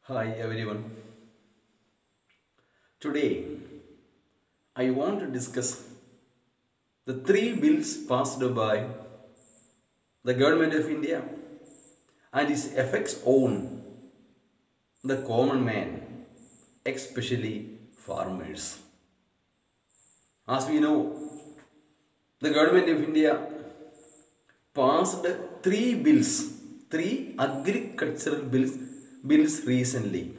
Hi everyone. Today I want to discuss the three bills passed by the government of India and its effects on the common man, especially farmers. As we know, the government of India passed three agricultural bills recently,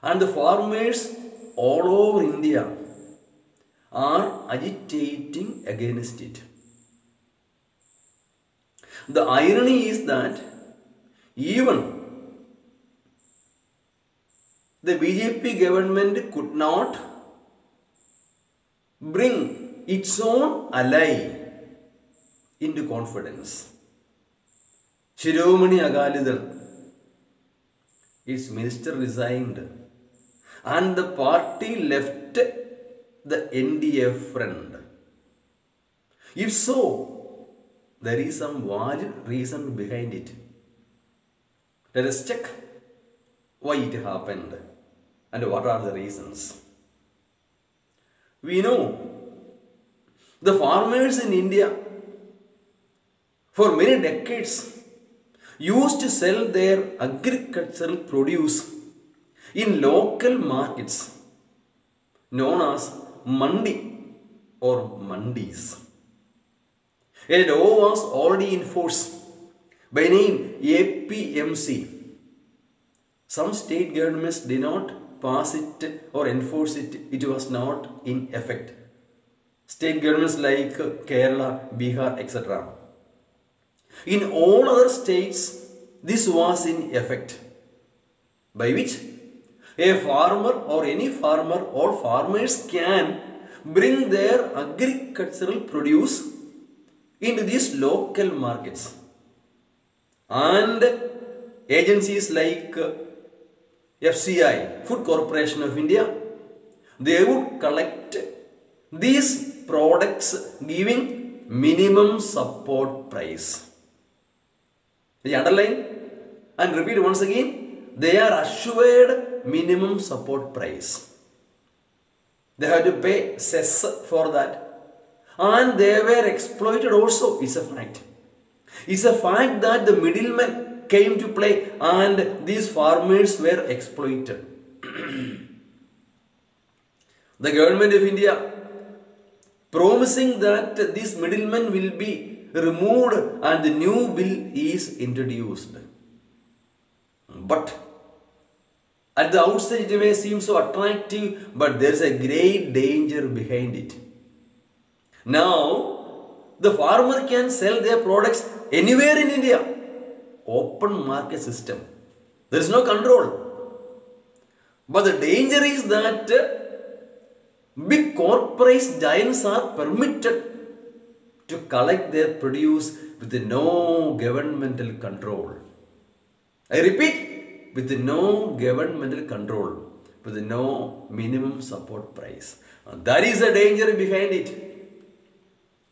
and the farmers all over India are agitating against it. The irony is that even the BJP government could not bring its own ally into confidence. Shiromani Agalidal, its minister resigned, and the party left the NDA front. If so, there is some valid reason behind it. Let us check why it happened and what are the reasons. We know the farmers in India for many decades used to sell their agricultural produce in local markets known as mandi or mandis. A law was already in force by name APMC. Some state governments did not pass it or enforce it. It was not in effect. State governments like Kerala, Bihar, etc. In all other states, this was in effect, by which a farmer or any farmer or farmers can bring their agricultural produce into these local markets. And agencies like FCI, Food Corporation of India, they would collect these products giving minimum support price. They underline and repeat once again, they are assured minimum support price. They have to pay cess for that. And they were exploited also, it's a fact. It's a fact that the middlemen came to play and these farmers were exploited. The government of India promising that these middlemen will be removed and the new bill is introduced. But at the outset it may seem so attractive, but there is a great danger behind it. Now, the farmer can sell their products anywhere in India. Open market system. There is no control. But the danger is that big corporate giants are permitted to collect their produce with no governmental control. I repeat, with no governmental control, with no minimum support price. And that is the danger behind it.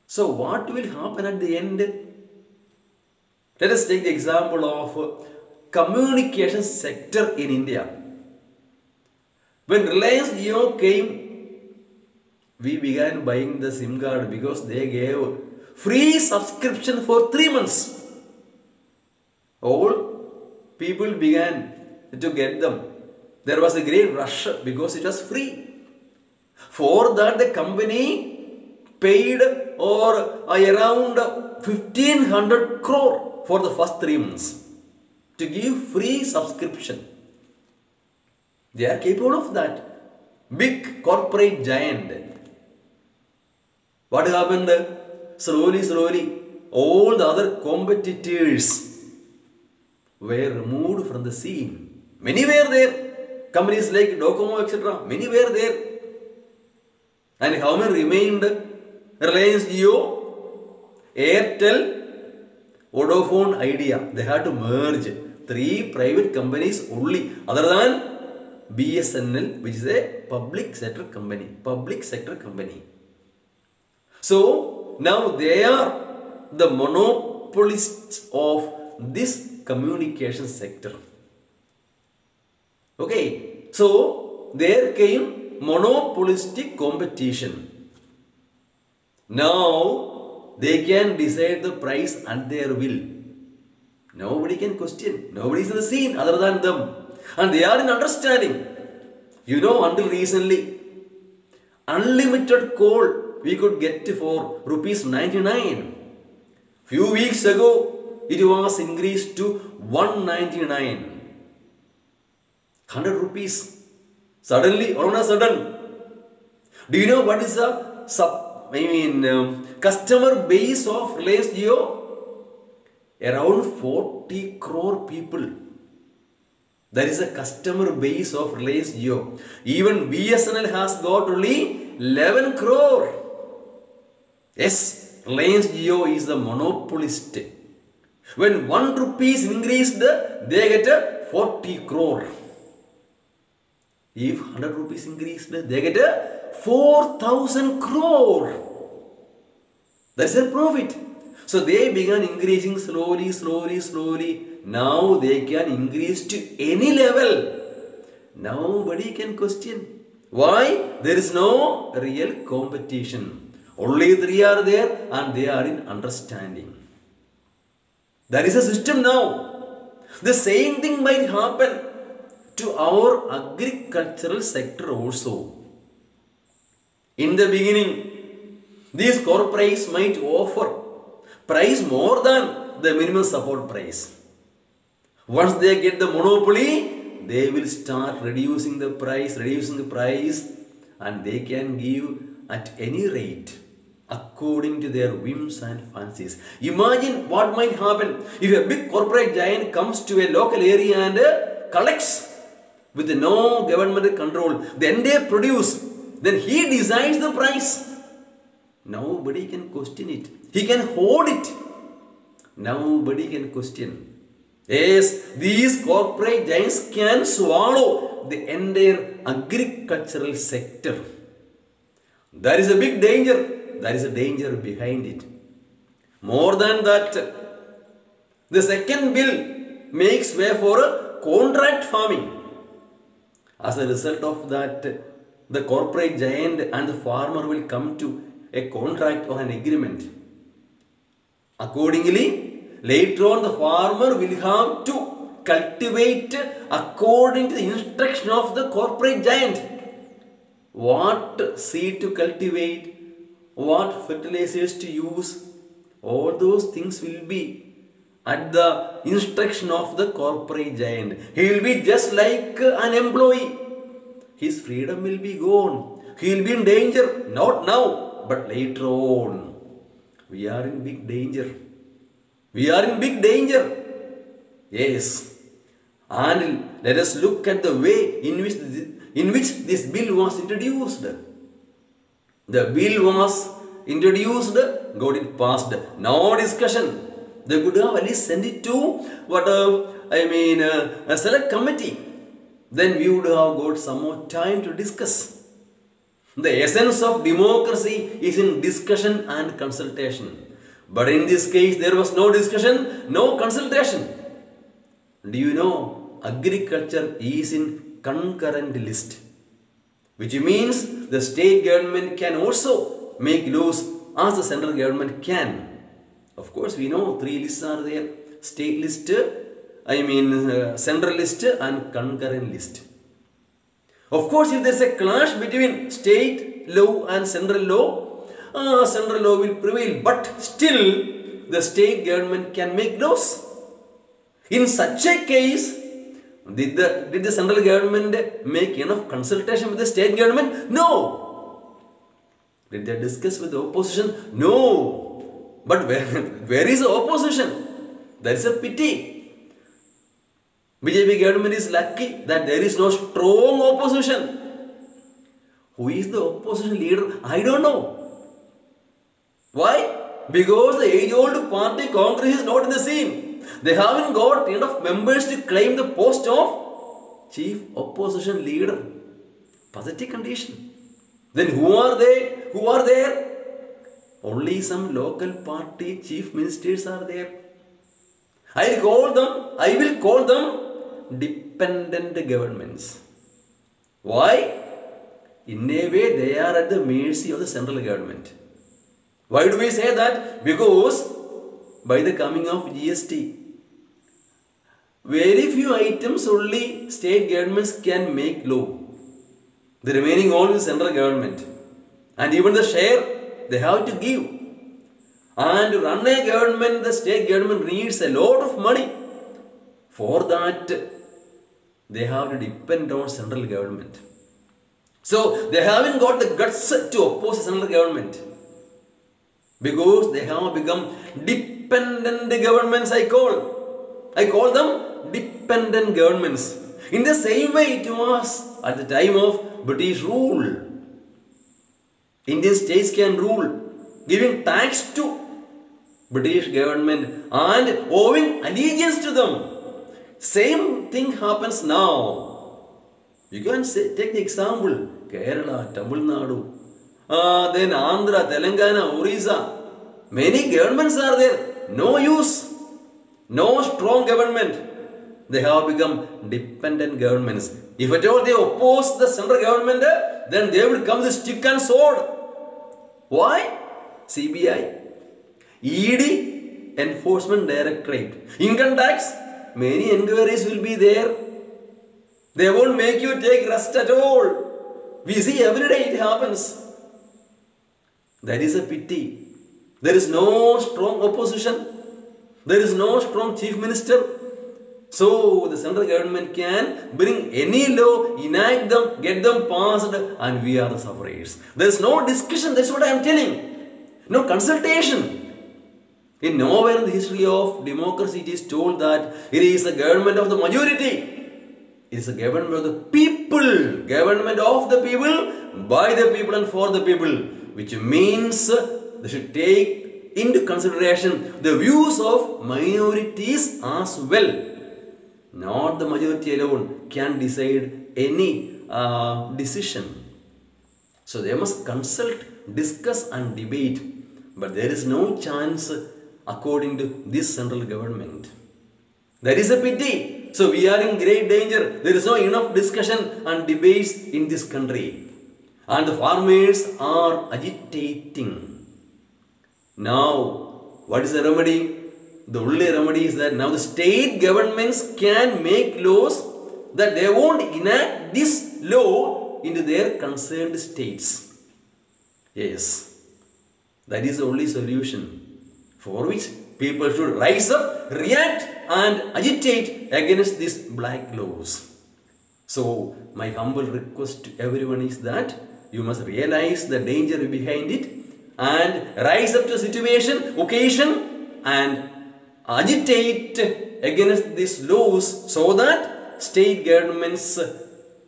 So what will happen at the end? Let us take the example of communication sector in India. When Reliance Jio came, we began buying the SIM card because they gave free subscription for 3 months. All people began to get them. There was a great rush because it was free. For that the company paid around 1500 crore for the first 3 months to give free subscription. They are capable of that. Big corporate giant. What happened? Slowly, all the other competitors were removed from the scene. Many were there. Companies like Docomo, etc. Many were there. And how many remained? Reliance Jio, Airtel, Vodafone, Idea. They had to merge 3 private companies only, other than BSNL, which is a public sector company. So now they are the monopolists of this communication sector. Okay, so there came monopolistic competition. Now they can decide the price at their will. Nobody can question. Nobody is in the scene other than them. And they are in understanding. You know, until recently, unlimited coal we could get for rupees 99. Few weeks ago, it was increased to 199. 100 rupees. Suddenly, all on a sudden. Do you know what is the customer base of Reliance Jio? Around 40 crore people. There is a customer base of Reliance Jio. Even BSNL has got only 11 crore. Yes, Reliance Jio is the monopolist. When 1 rupees increased, they get 40 crore. If 100 rupees increased, they get 4,000 crore. That's their profit. So they began increasing slowly. Now they can increase to any level. Nobody can question. Why? There is no real competition. Only three are there and they are in understanding. There is a system now. The same thing might happen to our agricultural sector also. In the beginning, these corporates might offer price more than the minimum support price. Once they get the monopoly, they will start reducing the price, and they can give at any rate according to their whims and fancies. Imagine what might happen if a big corporate giant comes to a local area and collects with no government control. Then they produce. Then he decides the price. Nobody can question it. He can hold it. Nobody can question. Yes, these corporate giants can swallow the entire agricultural sector. There is a big danger. There is a danger behind it. More than that, the second bill makes way for a contract farming. As a result of that, the corporate giant and the farmer will come to a contract or an agreement. Accordingly, later on the farmer will have to cultivate according to the instruction of the corporate giant. What seed to cultivate, what fertilizers to use, all those things will be at the instruction of the corporate giant. He will be just like an employee. His freedom will be gone. He will be in danger. Not now, but later on. We are in big danger. We are in big danger. Yes. And let us look at the way in which this bill was introduced. The bill was introduced, got it passed. No discussion. They could have at least sent it to a select committee. Then we would have got some more time to discuss. The essence of democracy is in discussion and consultation. But in this case, there was no discussion, no consultation. Do you know, agriculture is in concurrent list, which means the state government can also make laws as the central government can. Of course, we know three lists are there: state list, central list and concurrent list. Of course, if there is a clash between state law and central law will prevail. But still, the state government can make laws. In such a case, did the central government make enough consultation with the state government? No. Did they discuss with the opposition? No. But where is the opposition? There is a pity. BJP government is lucky that there is no strong opposition. Who is the opposition leader? I don't know. Why? Because the age-old party Congress is not in the scene. They haven't got enough members to claim the post of chief opposition leader. Pathetic condition. Then who are they? Who are there? Only some local party chief ministers are there. I will call them dependent governments. Why? In a way, they are at the mercy of the central government. Why do we say that? Because by the coming of GST, very few items only state governments can make law. The remaining all is central government. And even the share they have to give. And to run a government, the state government needs a lot of money. For that, they have to depend on central government. So, they haven't got the guts to oppose the central government. Because they have become dependent governments, I call them dependent governments. In the same way it was at the time of British rule. Indian states can rule, giving tax to British government and owing allegiance to them. Same thing happens now. You can say, take the example, Kerala, Tamil Nadu, then Andhra, Telangana, Orissa. Many governments are there. No use. No strong government. They have become dependent governments. If at all they oppose the central government, then they will come with stick and sword. Why? CBI, ED, Enforcement Directorate, Income Tax, many inquiries will be there. They won't make you take rest at all. We see every day it happens. That is a pity. There is no strong opposition. There is no strong chief minister. So the central government can bring any law, enact them, get them passed, and we are the sufferers. There is no discussion. That's what I am telling. No consultation. In nowhere in the history of democracy it is told that it is the government of the majority. It is the government of the people. Government of the people, by the people and for the people. Which means they should take into consideration the views of minorities as well. Not the majority alone can decide any decision. So they must consult, discuss and debate. But there is no chance according to this central government. That is a pity. So we are in great danger. There is no enough discussion and debates in this country. And the farmers are agitating. Now, what is the remedy? The only remedy is that now the state governments can make laws that they won't enact this law into their concerned states. Yes, that is the only solution for which people should rise up, react and agitate against these black laws. So, my humble request to everyone is that you must realize the danger behind it and rise up to the situation, occasion and agitate against these laws so that state governments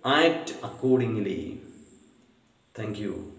act accordingly. Thank you.